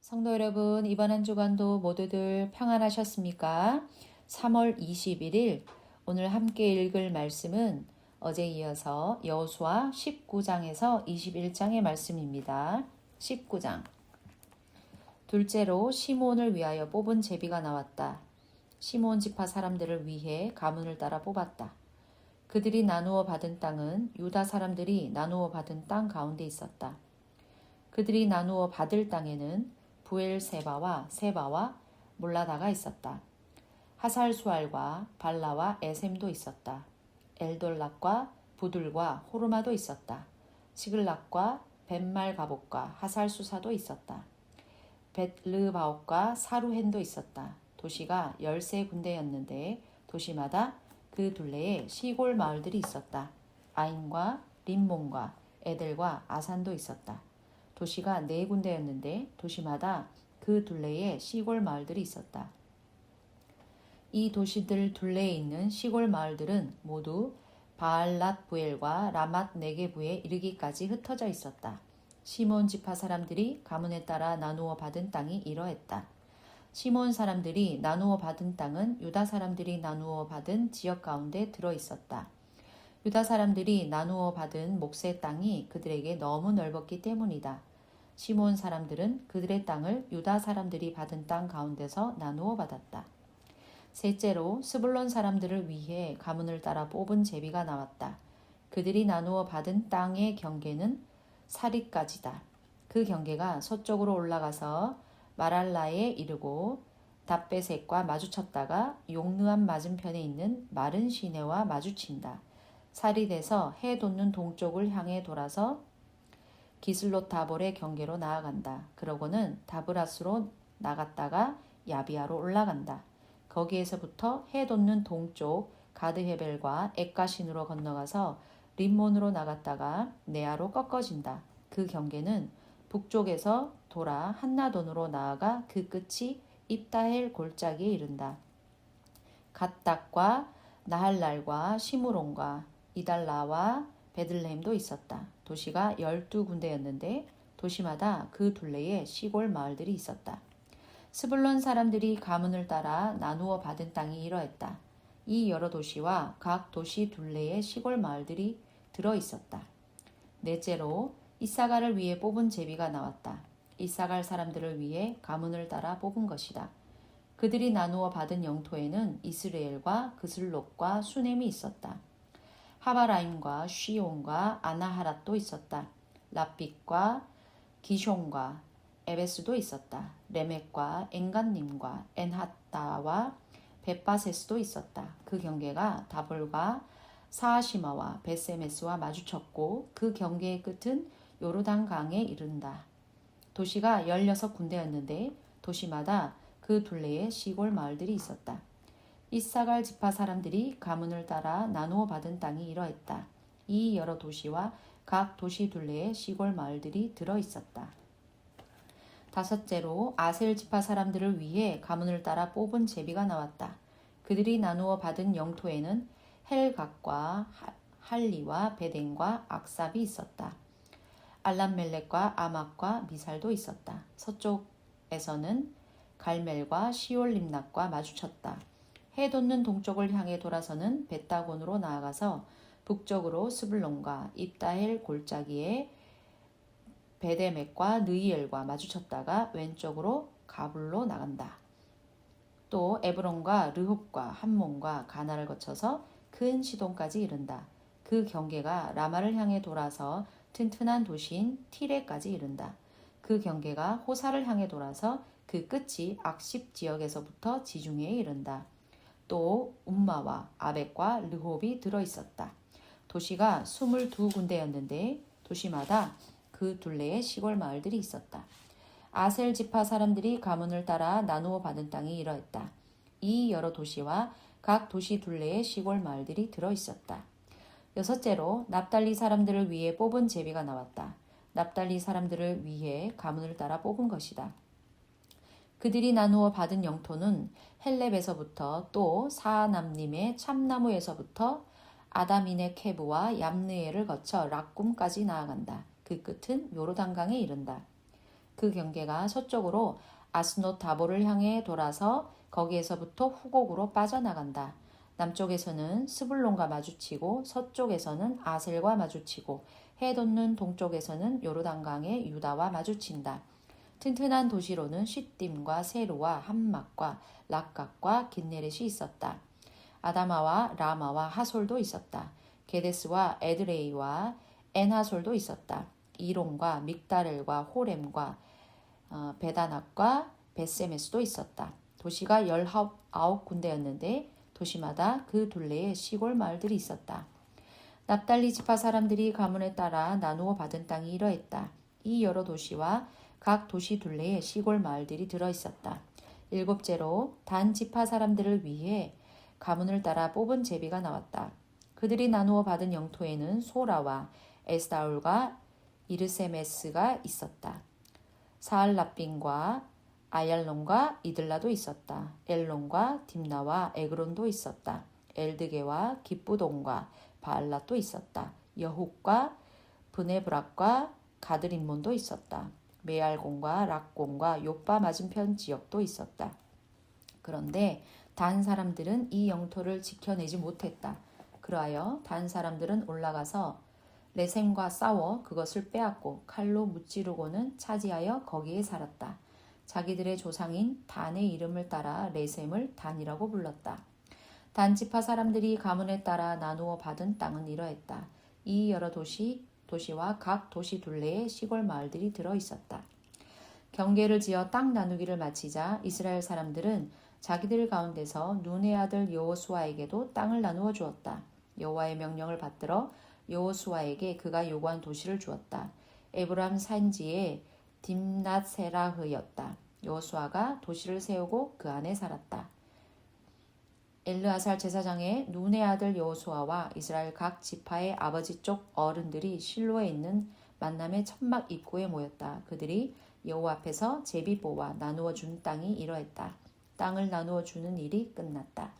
성도 여러분, 이번 한 주간도 모두들 평안하셨습니까? 3월 21일 오늘 함께 읽을 말씀은 어제 이어서 여호수아 19장에서 21장의 말씀입니다. 19장. 둘째로 시므온을 위하여 뽑은 제비가 나왔다. 시므온 지파 사람들을 위해 가문을 따라 뽑았다. 그들이 나누어 받은 땅은 유다 사람들이 나누어 받은 땅 가운데 있었다. 그들이 나누어 받을 땅에는 부엘세바와 세바와 몰라다가 있었다. 하살수알과 발라와 에셈도 있었다. 엘돌락과 부들과 호르마도 있었다. 시글락과 벳말가복과 하살수사도 있었다. 벳르바옥과 사루헨도 있었다. 도시가 13군데였는데 도시마다 그 둘레에 시골 마을들이 있었다. 아인과 림몬과 에델과 아산도 있었다. 도시가 4군데였는데 도시마다 그 둘레에 시골 마을들이 있었다. 이 도시들 둘레에 있는 시골 마을들은 모두 바알랏 부엘과 라맛 네게부에 이르기까지 흩어져 있었다. 시몬 지파 사람들이 가문에 따라 나누어 받은 땅이 이러했다. 시몬 사람들이 나누어 받은 땅은 유다 사람들이 나누어 받은 지역 가운데 들어 있었다. 유다 사람들이 나누어 받은 몫의 땅이 그들에게 너무 넓었기 때문이다. 시몬 사람들은 그들의 땅을 유다 사람들이 받은 땅 가운데서 나누어 받았다. 셋째로 스불론 사람들을 위해 가문을 따라 뽑은 제비가 나왔다. 그들이 나누어 받은 땅의 경계는 사리까지다. 그 경계가 서쪽으로 올라가서 마랄라에 이르고 답베셋과 마주쳤다가 용르암 맞은편에 있는 마른 시내와 마주친다. 사릿에서 해 돋는 동쪽을 향해 돌아서 기슬롯다볼의 경계로 나아간다. 그러고는 다브라스로 나갔다가 야비아로 올라간다. 거기에서부터 해 돋는 동쪽 가드헤벨과 엑가신으로 건너가서 림몬으로 나갔다가 네아로 꺾어진다. 그 경계는 북쪽에서 돌아 한나돈으로 나아가 그 끝이 입다헬 골짜기에 이른다. 갓닥과 나할랄과 시므론과 이달라와 베들레헴도 있었다. 도시가 12군데였는데 도시마다 그 둘레에 시골 마을들이 있었다. 스불론 사람들이 가문을 따라 나누어 받은 땅이 이러했다. 이 여러 도시와 각 도시 둘레에 시골 마을들이 들어 있었다. 넷째로 이사갈을 위해 뽑은 제비가 나왔다. 이사갈 사람들을 위해 가문을 따라 뽑은 것이다. 그들이 나누어 받은 영토에는 이스라엘과 그슬롯과 수넴이 있었다. 하바라임과 쉬온과 아나하랏도 있었다. 라빛과 기숑과 에베스도 있었다. 레멕과 엔간님과 엔하따와 벳바세스도 있었다. 그 경계가 다볼과 사하시마와 베세메스와 마주쳤고 그 경계의 끝은 요르단 강에 이른다. 도시가 16군데였는데 도시마다 그 둘레에 시골 마을들이 있었다. 이사갈 지파 사람들이 가문을 따라 나누어 받은 땅이 이러했다. 이 여러 도시와 각 도시 둘레에 시골 마을들이 들어 있었다. 다섯째로 아셀 지파 사람들을 위해 가문을 따라 뽑은 제비가 나왔다. 그들이 나누어 받은 영토에는 헬각과 할리와 베덴과 악삽이 있었다. 알람멜렉과 아막과 미살도 있었다. 서쪽에서는 갈멜과 시올림락과 마주쳤다. 해 돋는 동쪽을 향해 돌아서는 벳다곤으로 나아가서 북쪽으로 스불론과 입다헬 골짜기에 베데멕과 느이엘과 마주쳤다가 왼쪽으로 가불로 나간다. 또 에브론과 르홉과 함몬과 가나를 거쳐서 큰 시돈까지 이른다. 그 경계가 라마를 향해 돌아서 튼튼한 도시인 티레까지 이른다. 그 경계가 호사를 향해 돌아서 그 끝이 악십 지역에서부터 지중해에 이른다. 또 움마와 아벡과 르홉이 들어있었다. 도시가 22군데였는데 도시마다 그 둘레에 시골 마을들이 있었다. 아셀 지파 사람들이 가문을 따라 나누어 받은 땅이 이러했다. 이 여러 도시와 각 도시 둘레에 시골 마을들이 들어있었다. 여섯째로 납달리 사람들을 위해 뽑은 제비가 나왔다. 납달리 사람들을 위해 가문을 따라 뽑은 것이다. 그들이 나누어 받은 영토는 헬렙에서부터 또 사남림의 참나무에서부터 아다민의 케브와 얌느에를 거쳐 락꿈까지 나아간다. 그 끝은 요르단강에 이른다. 그 경계가 서쪽으로 아스노타보를 향해 돌아서 거기에서부터 후곡으로 빠져나간다. 남쪽에서는 스불론과 마주치고 서쪽에서는 아셀과 마주치고 해 돋는 동쪽에서는 요르단강의 유다와 마주친다. 튼튼한 도시로는 쉿딤과 세루와 함막과 락각과 긴네렛이 있었다. 아다마와 라마와 하솔도 있었다. 게데스와 에드레이와 엔하솔도 있었다. 이론과 믹다렐과 호렘과 베다낙과 베세메스도 있었다. 도시가 19군데였는데 도시마다 그 둘레에 시골 마을들이 있었다. 납달리 지파 사람들이 가문에 따라 나누어 받은 땅이 이러했다. 이 여러 도시와 각 도시 둘레에 시골 마을들이 들어있었다. 일곱째로 단 지파 사람들을 위해 가문을 따라 뽑은 제비가 나왔다. 그들이 나누어 받은 영토에는 소라와 에스다울과 이르세메스가 있었다. 사알라빈과 아얄론과 이들라도 있었다. 엘론과 딥나와 에그론도 있었다. 엘드게와 기쁘돈과 바알랏도 있었다. 여훅과 브네브락과 가드림몬도 있었다. 메알곤과 락곤과 요빠 맞은편 지역도 있었다. 그런데 단 사람들은 이 영토를 지켜내지 못했다. 그러하여 단 사람들은 올라가서 레셈과 싸워 그것을 빼앗고 칼로 무찌르고는 차지하여 거기에 살았다. 자기들의 조상인 단의 이름을 따라 레셈을 단이라고 불렀다. 단 지파 사람들이 가문에 따라 나누어 받은 땅은 이러했다. 이 여러 도시와 각 도시 둘레에 시골 마을들이 들어 있었다. 경계를 지어 땅 나누기를 마치자 이스라엘 사람들은 자기들 가운데서 눈의 아들 여호수아에게도 땅을 나누어 주었다. 여호와의 명령을 받들어 여호수아에게 그가 요구한 도시를 주었다. 에브람 산지의 딥낫세라흐였다. 여호수아가 도시를 세우고 그 안에 살았다. 엘르아살 제사장의 눈의 아들 여호수아와 이스라엘 각 지파의 아버지 쪽 어른들이 실로에 있는 만남의 천막 입구에 모였다. 그들이 여호와 앞에서 제비 뽑아 나누어 준 땅이 이러했다. 땅을 나누어 주는 일이 끝났다.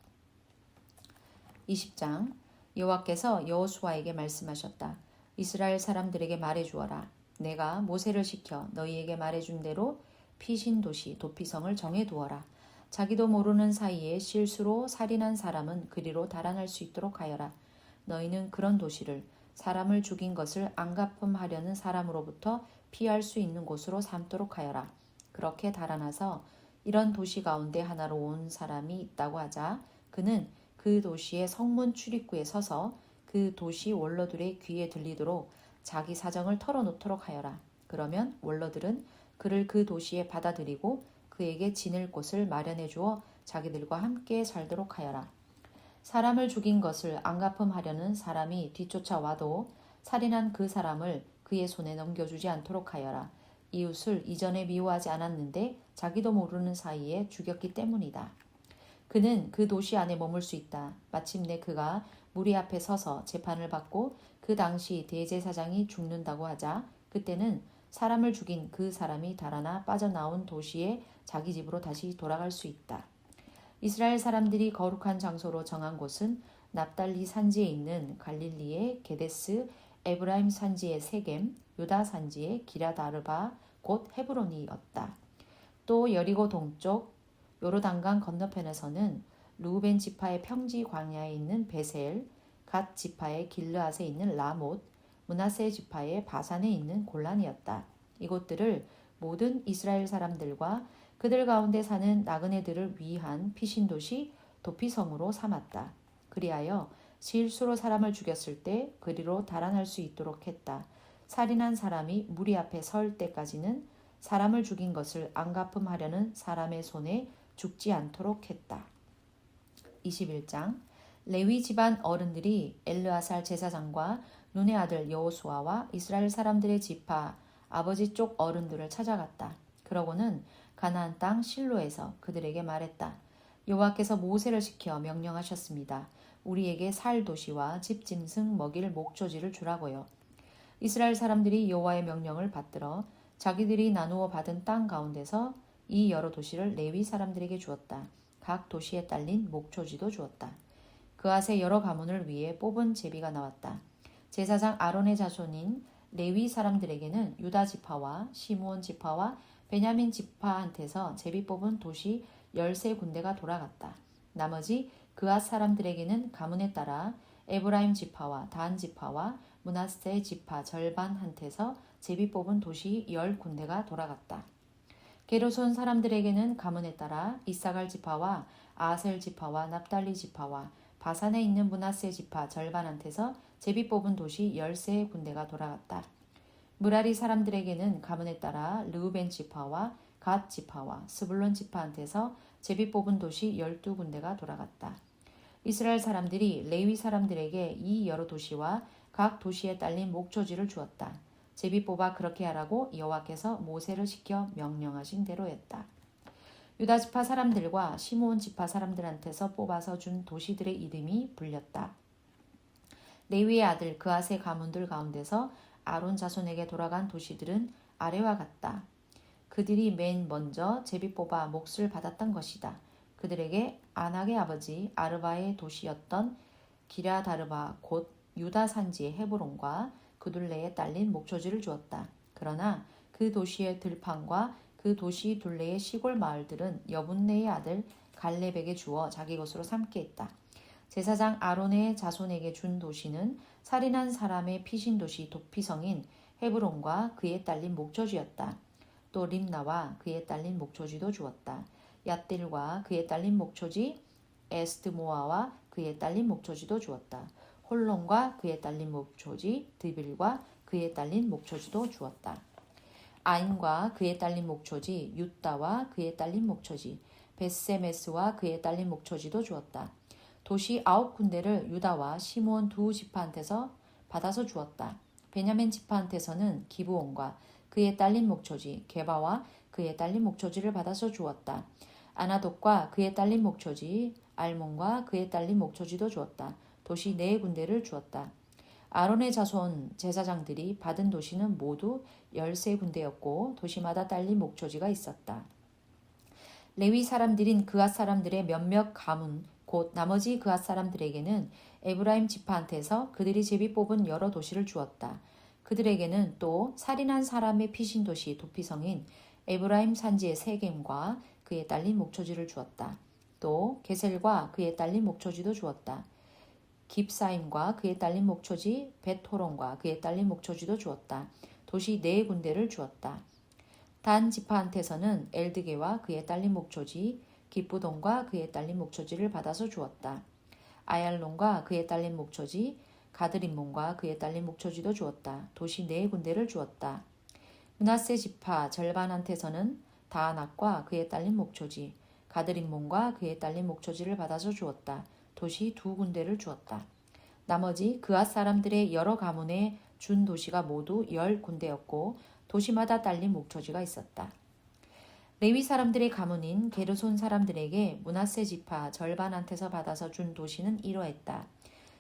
20장 여호와께서 여호수아에게 말씀하셨다. 이스라엘 사람들에게 말해주어라. 내가 모세를 시켜 너희에게 말해준 대로 피신 도시 도피성을 정해두어라. 자기도 모르는 사이에 실수로 살인한 사람은 그리로 달아날 수 있도록 하여라. 너희는 그런 도시를 사람을 죽인 것을 안갚음하려는 사람으로부터 피할 수 있는 곳으로 삼도록 하여라. 그렇게 달아나서 이런 도시 가운데 하나로 온 사람이 있다고 하자 그는 그 도시의 성문 출입구에 서서 그 도시 원로들의 귀에 들리도록 자기 사정을 털어놓도록 하여라. 그러면 원로들은 그를 그 도시에 받아들이고 그에게 지낼 곳을 마련해 주어 자기들과 함께 살도록 하여라. 사람을 죽인 것을 안갚음하려는 사람이 뒤쫓아와도 살인한 그 사람을 그의 손에 넘겨주지 않도록 하여라. 이웃을 이전에 미워하지 않았는데 자기도 모르는 사이에 죽였기 때문이다. 그는 그 도시 안에 머물 수 있다. 마침내 그가 무리 앞에 서서 재판을 받고 그 당시 대제사장이 죽는다고 하자 그때는 사람을 죽인 그 사람이 달아나 빠져나온 도시에 자기 집으로 다시 돌아갈 수 있다. 이스라엘 사람들이 거룩한 장소로 정한 곳은 납달리 산지에 있는 갈릴리의 게데스, 에브라임 산지의 세겜, 유다 산지의 기랴다르바 곧 헤브론이었다. 또 여리고 동쪽 요르단강 건너편에서는 루벤 지파의 평지 광야에 있는 베셀, 갓 지파의 길르앗에 있는 라못, 므낫세 지파의 바산에 있는 골란이었다. 이곳들을 모든 이스라엘 사람들과 그들 가운데 사는 나그네들을 위한 피신도시 도피성으로 삼았다. 그리하여 실수로 사람을 죽였을 때 그리로 달아날 수 있도록 했다. 살인한 사람이 무리 앞에 설 때까지는 사람을 죽인 것을 안갚음하려는 사람의 손에 죽지 않도록 했다. 21장 레위 집안 어른들이 엘르아살 제사장과 눈의 아들 여호수아와 이스라엘 사람들의 지파 아버지 쪽 어른들을 찾아갔다. 그러고는 가나안 땅 실로에서 그들에게 말했다. 여호와께서 모세를 시켜 명령하셨습니다. 우리에게 살 도시와 집 짐승 먹일 목조지를 주라고요. 이스라엘 사람들이 여호와의 명령을 받들어 자기들이 나누어 받은 땅 가운데서 이 여러 도시를 레위 사람들에게 주었다. 각 도시에 딸린 목조지도 주었다. 그앗의 여러 가문을 위해 뽑은 제비가 나왔다. 제사장 아론의 자손인 레위 사람들에게는 유다 지파와 시므온 지파와 베냐민 지파한테서 제비 뽑은 도시 13군데가 돌아갔다. 나머지 그앗 사람들에게는 가문에 따라 에브라임 지파와 단 지파와 므낫세 지파 절반한테서 제비 뽑은 도시 10군데가 돌아갔다. 게르손 사람들에게는 가문에 따라 이사갈 지파와 아셀 지파와 납달리 지파와 바산에 있는 므낫세 지파 절반한테서 제비 뽑은 도시 13군데가 돌아갔다. 무라리 사람들에게는 가문에 따라 르우벤 지파와 갓 지파와 스불론 지파한테서 제비 뽑은 도시 12군데가 돌아갔다. 이스라엘 사람들이 레위 사람들에게 이 여러 도시와 각 도시에 딸린 목초지를 주었다. 제비 뽑아 그렇게 하라고 여호와께서 모세를 시켜 명령하신 대로 했다. 유다 지파 사람들과 시므온 지파 사람들한테서 뽑아서 준 도시들의 이름이 불렸다. 레위의 아들 그앗의 가문들 가운데서 아론 자손에게 돌아간 도시들은 아래와 같다. 그들이 맨 먼저 제비 뽑아 몫을 받았던 것이다. 그들에게 아낙의 아버지 아르바의 도시였던 기랴다르바 곧 유다 산지의 헤브론과 그 둘레에 딸린 목초지를 주었다. 그러나 그 도시의 들판과 그 도시 둘레의 시골 마을들은 여분네의 아들 갈렙에게 주어 자기 것으로 삼게 했다. 제사장 아론의 자손에게 준 도시는 살인한 사람의 피신 도시 도피성인 헤브론과 그에 딸린 목초지였다. 또 림나와 그에 딸린 목초지도 주었다. 얏딜과 그에 딸린 목초지, 에스드모아와 그에 딸린 목초지도 주었다. 홀론과 그에 딸린 목초지, 드빌과 그에 딸린 목초지도 주었다. 아인과 그에 딸린 목초지, 유다와 그에 딸린 목초지, 베세메스와 그에 딸린 목초지도 주었다. 도시 9군데를 유다와 시므온 두 지파한테서 받아서 주었다. 베냐민 지파한테서는 기브온과 그에 딸린 목초지, 게바와 그에 딸린 목초지를 받아서 주었다. 아나돗과 그에 딸린 목초지, 알몬과 그에 딸린 목초지도 주었다. 도시 4군데를 주었다. 아론의 자손 제사장들이 받은 도시는 모두 13군데였고 도시마다 딸린 목초지가 있었다. 레위 사람들인 그앗 사람들의 몇몇 가문 곧 나머지 그앗 사람들에게는 에브라임 지파한테서 그들이 제비 뽑은 여러 도시를 주었다. 그들에게는 또 살인한 사람의 피신 도시 도피성인 에브라임 산지의 세겜과 그에 딸린 목초지를 주었다. 또 게셀과 그에 딸린 목초지도 주었다. 깁사임과 그에 딸린 목초지, 벳호론과 그에 딸린 목초지도 주었다. 도시 4군데를 주었다. 단 지파한테서는 엘드게와 그에 딸린 목초지, 기쁘돈과 그에 딸린 목초지를 받아서 주었다. 아얄론과 그에 딸린 목초지, 가드림몬과 그에 딸린 목초지도 주었다. 도시 4군데를 주었다. 므낫세 지파 절반한테서는 다아낙과 그에 딸린 목초지, 가드림몬과 그에 딸린 목초지를 받아서 주었다. 도시 2군데를 주었다. 나머지 그앗 사람들의 여러 가문에 준 도시가 모두 10군데였고 도시마다 딸린 목초지가 있었다. 레위 사람들의 가문인 게르손 사람들에게 므낫세 지파 절반한테서 받아서 준 도시는 이러했다.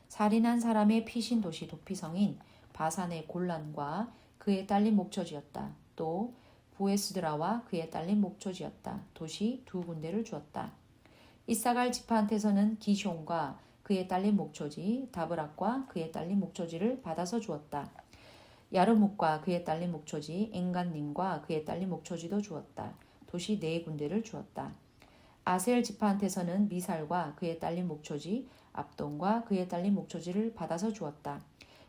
살인한 사람의 피신 도시 도피성인 바산의 골란과 그에 딸린 목초지였다. 또 부에스드라와 그에 딸린 목초지였다. 도시 2군데를 주었다. 이사갈 지파한테서는 기숑과 그에 딸린 목초지, 다브락과 그에 딸린 목초지를 받아서 주었다. 야르묵과 그에 딸린 목초지, 엥간님과 그에 딸린 목초지도 주었다. 도시 4군데를 주었다. 아셀 지파한테서는 미살과 그에 딸린 목초지, 압돈과 그에 딸린 목초지를 받아서 주었다.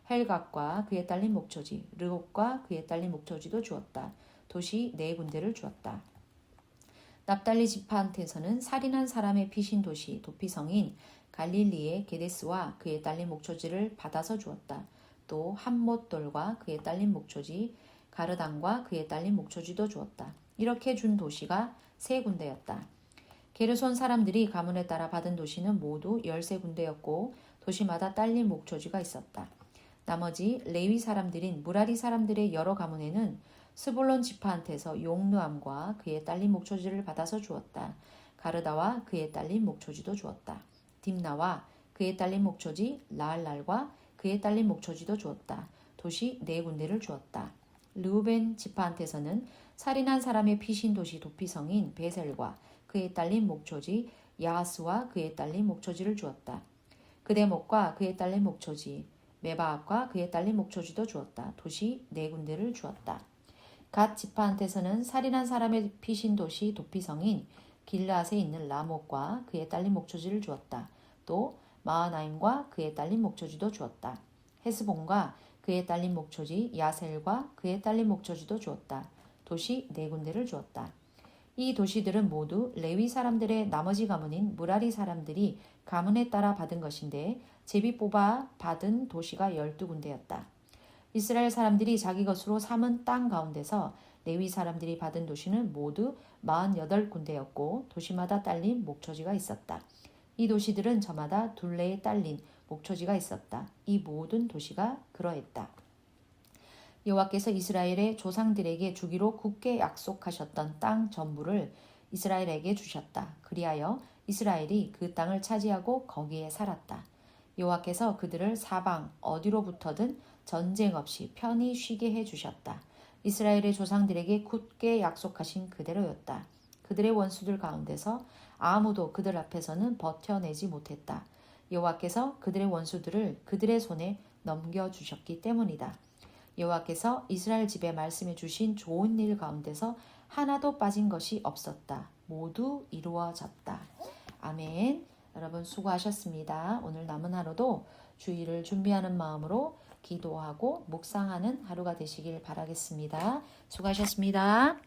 헬각과 그에 딸린 목초지, 르옥과 그에 딸린 목초지도 주었다. 도시 4군데를 주었다. 납달리 지파한테서는 살인한 사람의 피신 도시 도피성인 갈릴리의 게데스와 그에 딸린 목초지를 받아서 주었다. 또 함못돌과 그에 딸린 목초지, 가르단과 그에 딸린 목초지도 주었다. 이렇게 준 도시가 3군데였다. 게르손 사람들이 가문에 따라 받은 도시는 모두 13군데였고 도시마다 딸린 목초지가 있었다. 나머지 레위 사람들인 무라리 사람들의 여러 가문에는 스불론 지파한테서 용누암과 그에 딸린 목초지를 받아서 주었다. 가르다와 그에 딸린 목초지도 주었다. 딥나와 그에 딸린 목초지, 라알랄과 그에 딸린 목초지도 주었다. 도시 4군데를 주었다. 르우벤 지파한테서는 살인한 사람의 피신 도시 도피성인 베셀과 그에 딸린 목초지, 야하스와 그에 딸린 목초지를 주었다. 그대목과 그에 딸린 목초지, 메바압과 그에 딸린 목초지도 주었다. 도시 4군데를 주었다. 갓 지파한테서는 살인한 사람의 피신 도시 도피성인 길르앗에 있는 라못과 그에 딸린 목초지를 주었다. 또 마하나임과 그에 딸린 목초지도 주었다. 헤스본과 그에 딸린 목초지 야셀과 그에 딸린 목초지도 주었다. 도시 4군데를 주었다. 이 도시들은 모두 레위 사람들의 나머지 가문인 무라리 사람들이 가문에 따라 받은 것인데 제비 뽑아 받은 도시가 12군데였다. 이스라엘 사람들이 자기 것으로 삼은 땅 가운데서 레위 사람들이 받은 도시는 모두 48군데였고 도시마다 딸린 목초지가 있었다. 이 도시들은 저마다 둘레에 딸린 목초지가 있었다. 이 모든 도시가 그러했다. 여호와께서 이스라엘의 조상들에게 주기로 굳게 약속하셨던 땅 전부를 이스라엘에게 주셨다. 그리하여 이스라엘이 그 땅을 차지하고 거기에 살았다. 여호와께서 그들을 사방 어디로부터든 전쟁 없이 편히 쉬게 해주셨다. 이스라엘의 조상들에게 굳게 약속하신 그대로였다. 그들의 원수들 가운데서 아무도 그들 앞에서는 버텨내지 못했다. 여호와께서 그들의 원수들을 그들의 손에 넘겨주셨기 때문이다. 여호와께서 이스라엘 집에 말씀해 주신 좋은 일 가운데서 하나도 빠진 것이 없었다. 모두 이루어졌다. 아멘. 여러분 수고하셨습니다. 오늘 남은 하루도 주일을 준비하는 마음으로 기도하고 묵상하는 하루가 되시길 바라겠습니다. 수고하셨습니다.